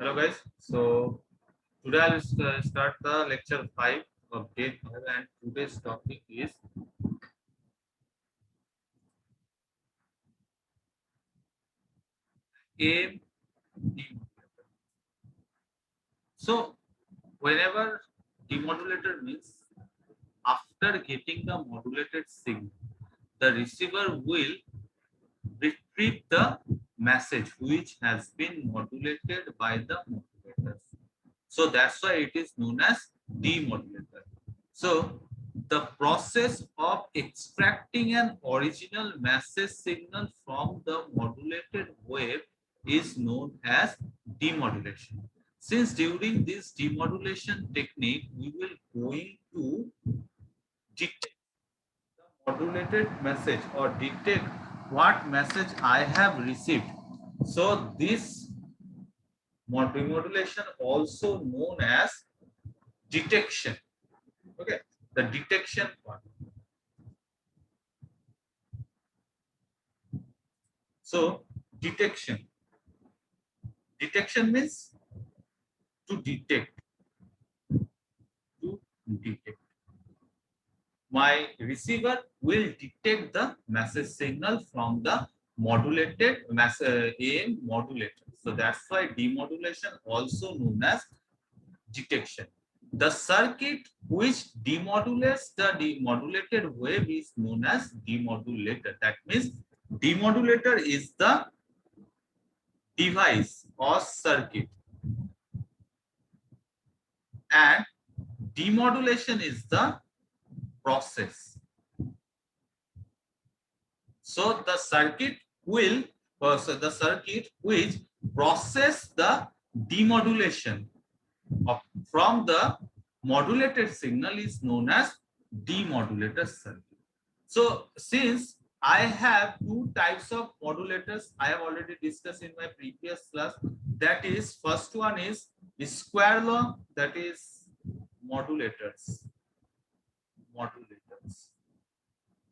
Hello guys. So today I'll start the lecture 5 of Day 5 and today's topic is aim demodulator. So whenever demodulator means after getting the modulated signal, the receiver will retrieve the message which has been modulated by the modulators. So that's why it is known as demodulator. So the process of extracting an original message signal from the modulated wave is known as demodulation. Since during this demodulation technique, we will going to detect the modulated message or detect what message I have received. So this demodulation also known as detection. Okay, the detection part. So detection. Detection means to detect. To detect. My receiver will detect the message signal from the modulated AM modulator. So that's why demodulation also known as detection. The circuit which demodulates the demodulated wave is known as demodulator. That means demodulator is the device or circuit and demodulation is the process. So the circuit will so the circuit which process the demodulation of, from the modulated signal is known as demodulator circuit. So since I have two types of modulators, I have already discussed in my previous class. That is, first one is square law, that is modulators. Modulators.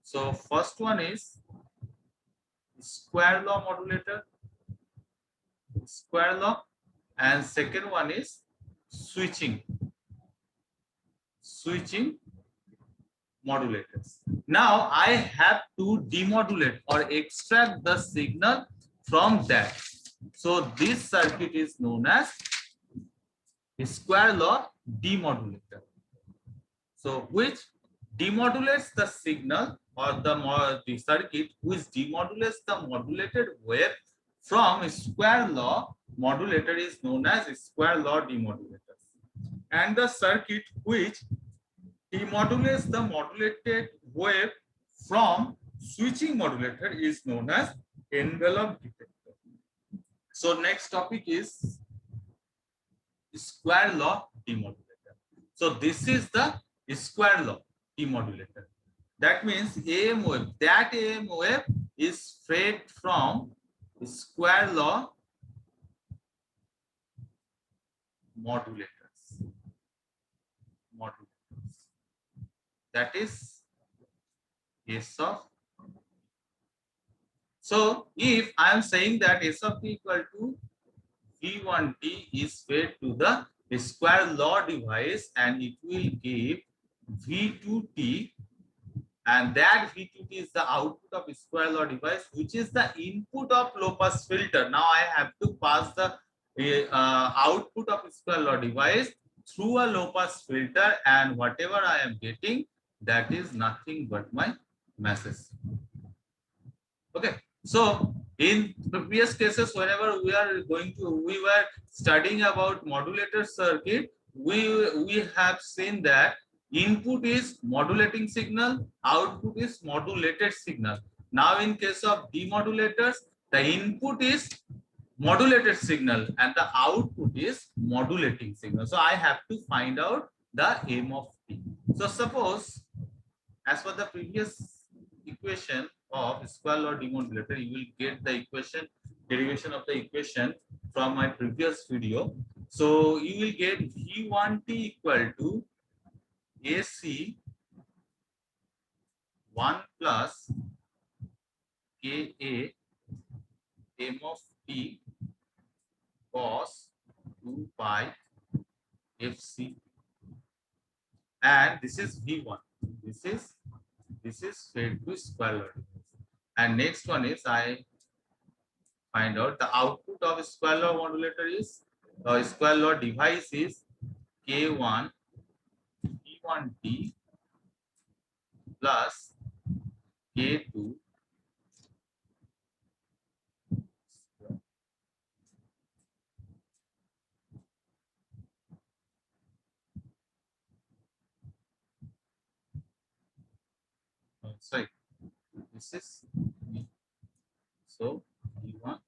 So first one is square law modulator, square law, and second one is switching modulators. Now I have to demodulate or extract the signal from that. So this circuit is known as square law demodulator. So which demodulates the signal or the circuit which demodulates the modulated wave from square law modulator is known as square law demodulator. And the circuit which demodulates the modulated wave from switching modulator is known as envelope detector. So next topic is square law demodulator. So this is the square law demodulator. That means AM wave. That AM wave is fed from square law modulators. That is S of. So if I am saying that S of t equal to V1t is fed to the square law device and it will give V2t, and that V2t is the output of square law device, which is the input of low pass filter. Now I have to pass the output of square law device through a low pass filter, and whatever I am getting, that is nothing but my message. Okay, so in previous cases, whenever we were studying about modulator circuit, we have seen that input is modulating signal, output is modulated signal. Now in case of demodulators, the input is modulated signal and the output is modulating signal. So I have to find out the M of t. So suppose as per the previous equation of square law demodulator, you will get the equation, derivation of the equation from my previous video. So you will get V1t equal to AC 1 plus KA M of t cos 2 pi FC, and this is V1. This is fed to square law device. And next one is I find out the output of a square law modulator is square law device is K1 P1T plus K2 sorry, this is so V1.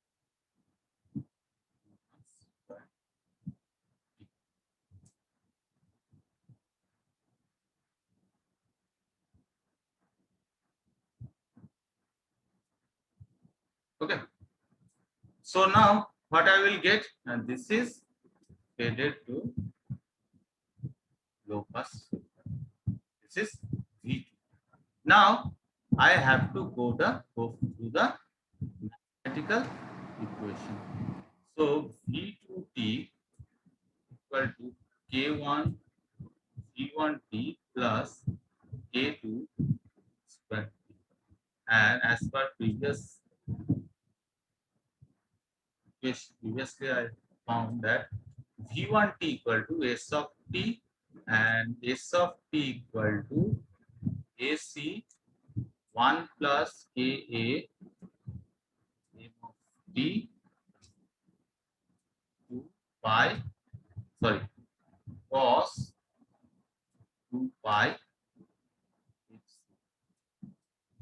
Okay. So now what I will get, and this is faded to low pass filter. This is V2. Now I have to go through the mathematical equation. So V2T equal to K1 V1T plus K2 square T. And as per previously I found that V1T equal to S of T and S of T equal to AC 1 plus KA M of T 2 pi, sorry, cos 2 pi.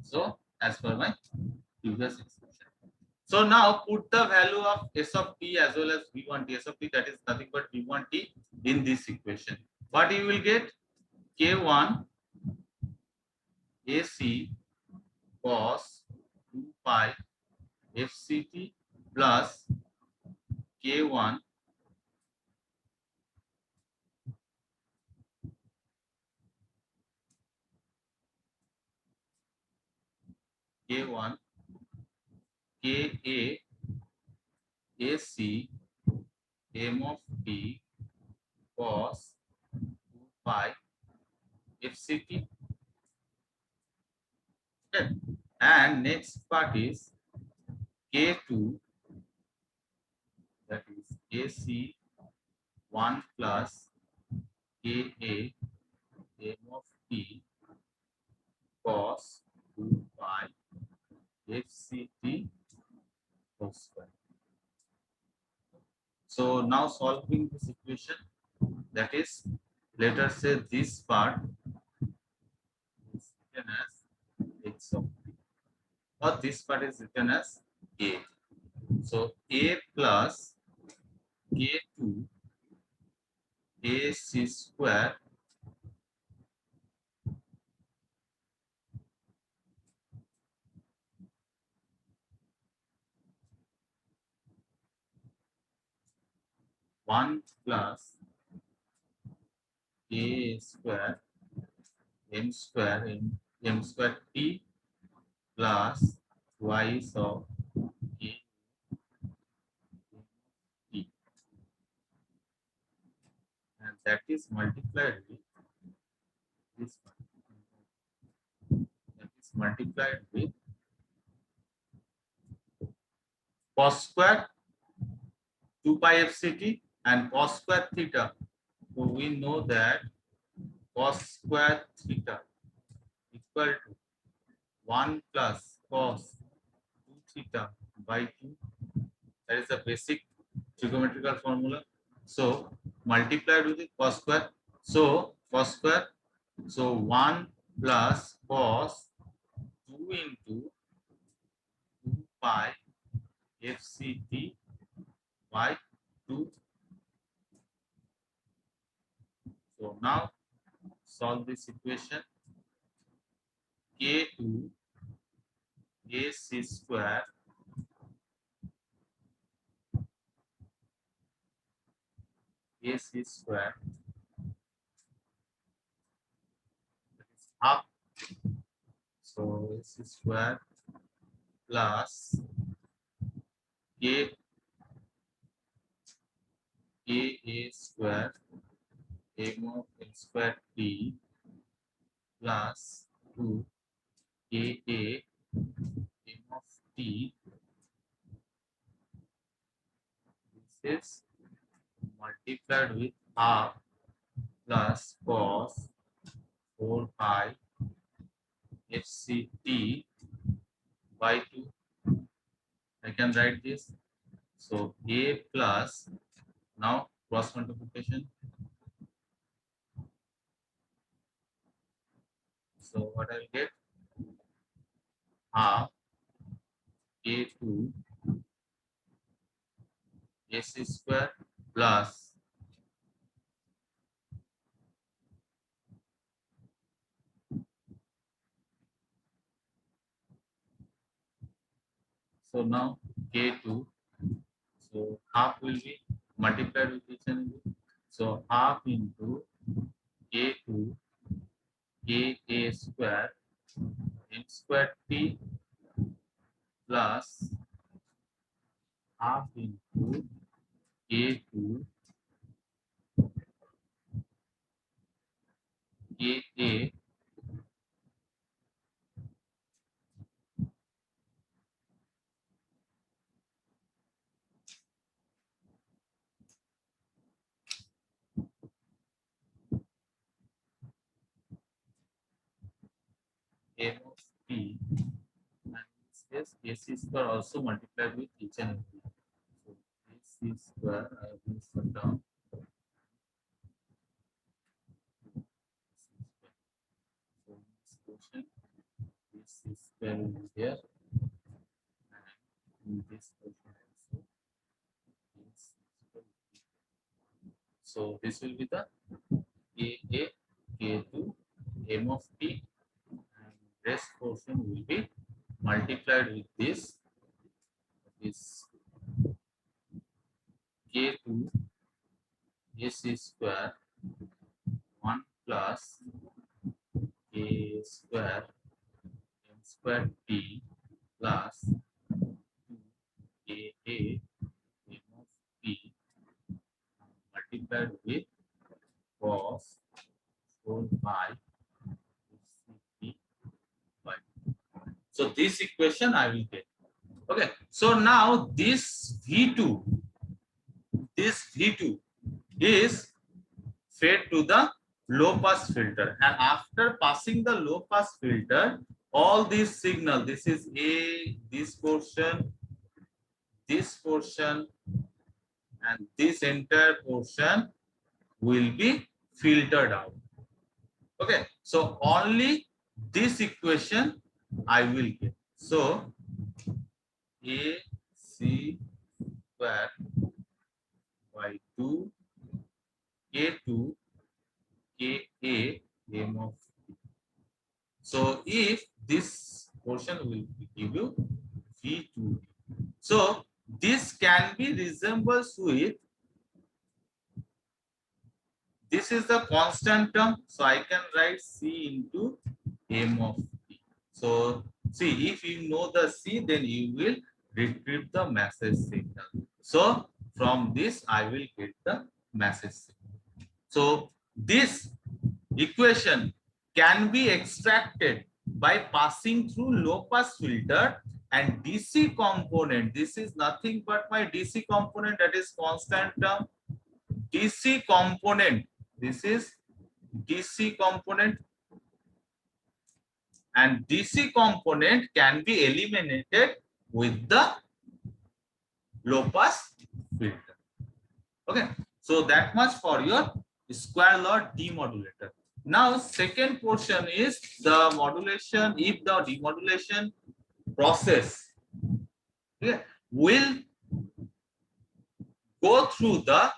So as per my previous expression. So now put the value of S of T as well as V1T. S of T, that is nothing but V1T, in this equation. What you will get? K1 AC cos 2 pi FCT plus K1 K1 KA AC M of T cos 2 pi FCT. Okay. And next part is K2, that is AC 1 plus KA M of T cos 2 pi FCT whole square. So now solving this equation, that is, let us say this part is written as x of t, or this part is written as a. So a plus k2 ac square one plus a square m square t plus twice of a t, and that is multiplied with this one. That is multiplied with cos square 2 pi fct and cos square theta. So we know that cos square theta equal to 1 plus cos 2 theta by 2. That is the basic trigonometrical formula. So multiplied with the cos square. So cos square. So 1 plus cos 2 into 2 pi fct by 2. So now solve this equation. K2 AC square AC square, that is half. So AC square plus K A square m of n square t plus 2 a m of t. This is multiplied with half plus cos 4 pi fct by 2. I can write this. So a plus, now cross multiplication. So what I will get? Half a2 ac square plus, so now k2, so half will be multiplied with each and every. So half into k2 ka square m square t plus half into k2 ka m of t, and this is ac square also multiplied with each and every. So ac square, I will put down. So this portion, this is square will be here, and in this portion also, this square will be. So this will be the ka k2 m of t, and rest portion will be multiplied with this k2 ac square 1 plus k square m square t plus 2 ka m of t multiplied with cos 4 pi fct by. So this equation I will get. Okay. So now this V2 is fed to the low pass filter, and after passing the low pass filter, all this signal, this is a, this portion and this entire portion will be filtered out. Okay, so only this equation I will get. So a c square by 2 k2 ka m of t. So if this portion will give you v2, so this can be resembles with, this is the constant term, so I can write c into m of t. So see, if you know the c, then you will retrieve the message signal. So from this I will get the message signal. So this equation can be extracted by passing through low pass filter, and DC component, this is nothing but my DC component, that is constant term. DC component, this is DC component, and DC component can be eliminated with the low pass filter. Okay, so that much for your square law demodulator. Now second portion is the modulation. If the demodulation process, okay, will go through the,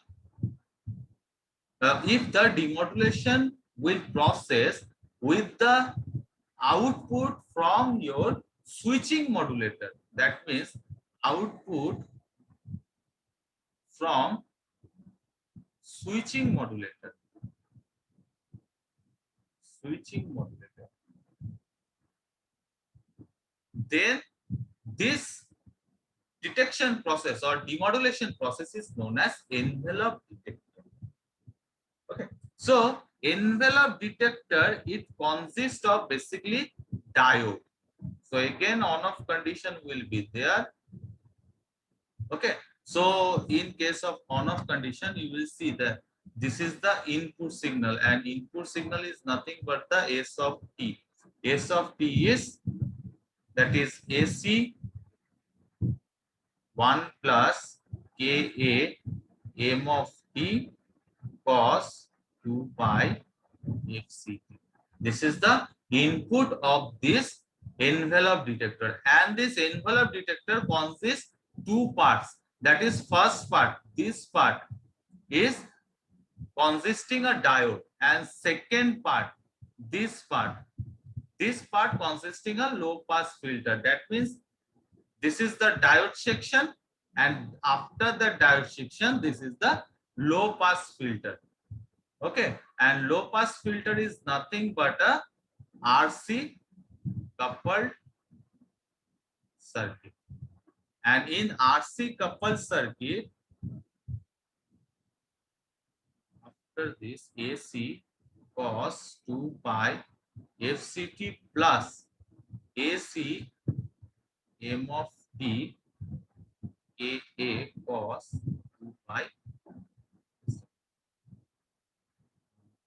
if the demodulation will process with the output from your switching modulator, that means output from switching modulator, then this detection process or demodulation process is known as envelope detector. Okay. So envelope detector, it consists of basically diode. So again, on off condition will be there. Okay. So in case of on off condition, you will see that this is the input signal, and input signal is nothing but the S of T. S of T is, that is AC 1 plus Ka M of T cos 2 pi FCT. This is the input of this envelope detector, and this envelope detector consists two parts. That is, first part, this part is consisting a diode, and second part, this part consisting a low pass filter. That means this is the diode section, and after the diode section, this is the low pass filter. Okay, and low pass filter is nothing but a RC coupled circuit. And in RC coupled circuit, after this, AC cos 2 pi FCT plus AC M of T AA cos 2 pi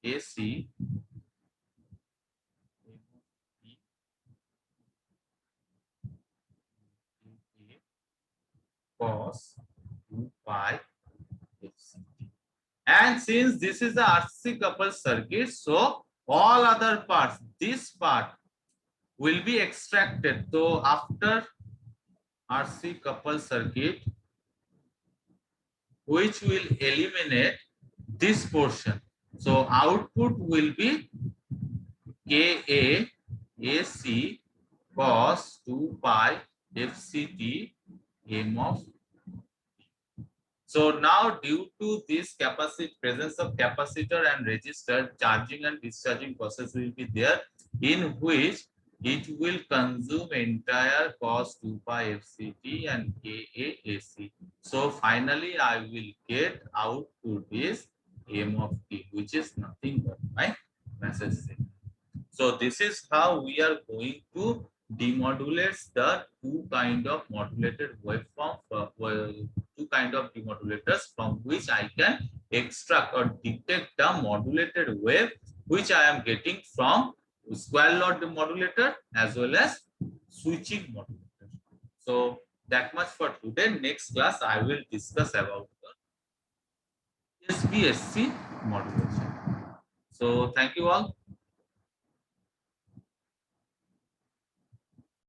AC M of T AA cos 2 pi FCT. And since this is the RC coupled circuit, so all other parts, this part will be extracted. So after RC coupled circuit, which will eliminate this portion. So output will be Ka AC cos 2 pi FCT M of. So now, due to this presence of capacitor and resistor, charging and discharging process will be there, in which it will consume entire cos 2 pi FCT and KAAC. So finally, I will get output is M of T, which is nothing but my message signal. So this is how we are going to demodulate the two kind of modulated waveform, two kind of demodulators from which I can extract or detect the modulated wave which I am getting from square law modulator as well as switching modulator. So that much for today. Next class I will discuss about the SPSC modulation. So thank you all.